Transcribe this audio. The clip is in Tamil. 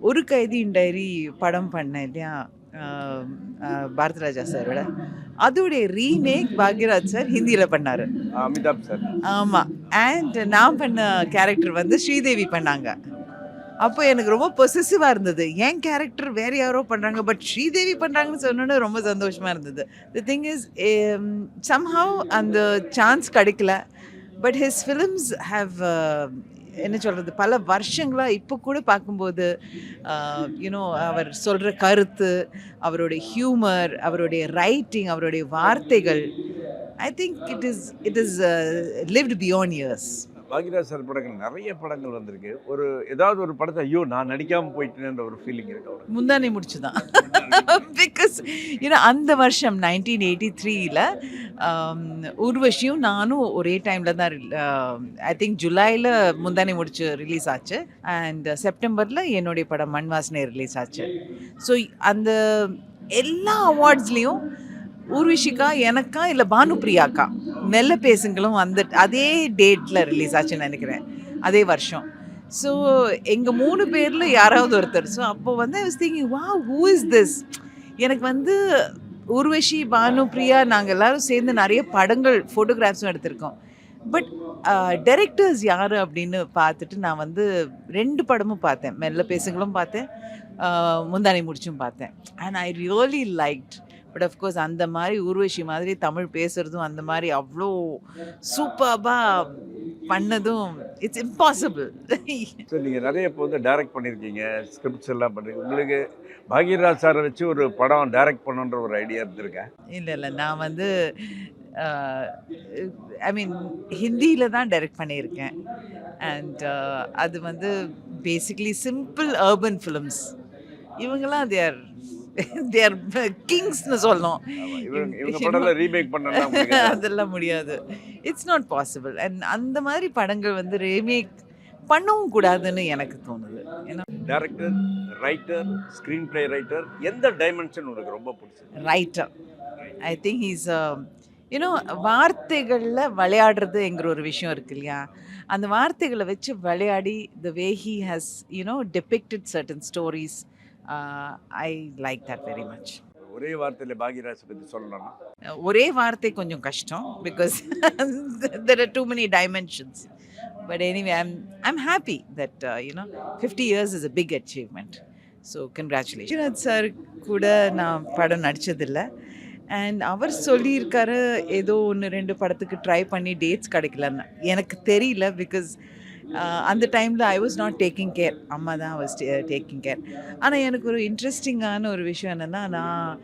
ஒரு கைதியின் டைரி படம் பண்ணேன் இல்லையா? அ அ பாரதிராஜா சாரோட. அதோடைய ரீமேக் பாக்யராஜ் சார் ஹிந்தியில பண்ணாரு. அமிதாப் சார். ஆமா. அண்ட் நான் பண்ண கேரக்டர் வந்து ஸ்ரீதேவி பண்ணாங்க. அப்போ எனக்கு ரொம்ப பொசெசிவா இருந்தது. என் கேரக்டர் வேற யாரோ பண்றாங்க. பட் ஸ்ரீதேவி பண்றாங்கன்னு சொன்னோனே ரொம்ப சந்தோஷமா இருந்தது. தி திங் இஸ் சம்ஹவ் அந்த சான்ஸ் கிடைக்கல. பட் ஹிஸ் ஃபிலிம்ஸ் ஹேவ் என்ன சொல்றது? பல வருஷங்களா இப்போ கூட பார்க்கும்போது, அவர் சொல்ற கருத்து, அவருடைய ஹியூமர், அவருடைய ரைட்டிங், அவருடைய வார்த்தைகள், I think it is lived beyond years. Bhagyaraj sir படங்கள் நிறைய படங்கள் வந்திருக்கு. ஏதாவது ஒரு படத்தை ஐயோ நான் நடிக்காம போயிட்டேன்ற ஒரு ஃபீலிங் இருக்கு அவருக்கு. முந்தானை முடிச்சு தான். பிகாஸ் அந்த வருஷம் 1983ல ஊர்வஷியும் நானும் ஒரே டைம்ல தான் ஐ திங்க் ஜூலைல முந்தானை முடிச்சு ரிலீஸ் ஆச்சு. அண்ட் செப்டம்பர்ல என்னுடைய படம் மண் வாசனை ரிலீஸ் ஆச்சு. ஸோ அந்த எல்லா அவார்ட்ஸ்லேயும் ஊர்வஷிக்கா எனக்கா இல்லை பானுப்ரியாக்கா மெல்ல பேசுங்களும் அதே டேட்டில் ரிலீஸ் ஆச்சுன்னு நினைக்கிறேன், அதே வருஷம். ஸோ எங்கள் 3 பேரில் யாராவது ஒருத்தர். ஸோ அப்போ வந்து I was thinking wow who is this. எனக்கு வந்து ஊர்வஷி, பானுப்ரியா நாங்கள் எல்லாரும் சேர்ந்து நிறைய படங்கள் ஃபோட்டோகிராஃப்ஸும் எடுத்திருக்கோம். பட் டைரக்டர்ஸ் யார் அப்படின்னு பார்த்துட்டு நான் வந்து 2 படமும் பார்த்தேன். மெல்ல பேசுங்களும் பார்த்தேன், முந்தானை முடிச்சும் பார்த்தேன். And I really liked. But of course அந்த மாதிரி ஊர்வஷி மாதிரி தமிழ் பேசுகிறதும் அந்த மாதிரி அவ்வளோ சூப்பர்பாக பண்ணதும் இட்ஸ் இம்பாசிபிள். சார் நீங்கள் நிறைய இப்போ வந்து டைரக்ட் பண்ணியிருக்கீங்க, ஸ்கிரிப்ட்ஸ் எல்லாம் பண்ணுறீங்க. உங்களுக்கு பாக்யராஜ் சாரை வச்சு ஒரு படம் டைரக்ட் பண்ணணுன்ற ஒரு ஐடியா இருந்திருக்கேன்? இல்லை நான் வந்து ஐ மீன் ஹிந்தியில் தான் டைரக்ட் பண்ணியிருக்கேன். அண்ட் அது வந்து பேசிக்லி சிம்பிள் அர்பன் ஃபிலிம்ஸ். இவங்கெல்லாம் தேர் கிங்ஸ்னு சொல்லணும். இவங்க படம்ல ரீமேக் பண்ணலாம் அதெல்லாம் முடியாது. It's not possible. அண்ட் அந்த மாதிரி படங்கள் வந்து ரீமேக் பண்ணவும் கூடாதுன்னு எனக்கு தோணுது. ஏன்னா director, writer, screen play writer, எந்த டைமென்ஷன் உங்களுக்கு ரொம்ப பிடிச்சது? ரைட்டர். ஐ திங்க் ஹீஸ் வார்த்தைகளில் விளையாடுறதுங்கிற ஒரு விஷயம் இருக்கு இல்லையா? அந்த வார்த்தைகளை வச்சு விளையாடி the way he has depicted certain stories, I like that very much. ஒரே வார்த்தையில் பாக்யராஜ் பற்றி சொல்லணும்னா ஒரே வார்த்தை கொஞ்சம் கஷ்டம் because there are too many dimensions. But anyway, I'm happy that 50 years is a big achievement. So congratulations. Vijayanath sir கூட நான் படம் நடிச்சதில்லை. அண்ட் அவர் சொல்லியிருக்காரு ஏதோ 1-2 படத்துக்கு ட்ரை பண்ணி டேட்ஸ் கிடைக்கலன்னு. எனக்கு தெரியல பிகாஸ் அந்த டைமில் I was not taking care. அம்மா தான் வாஸ் டேக்கிங் கேர். ஆனால் எனக்கு ஒரு இன்ட்ரெஸ்டிங்கான ஒரு விஷயம் என்னென்னா, நான்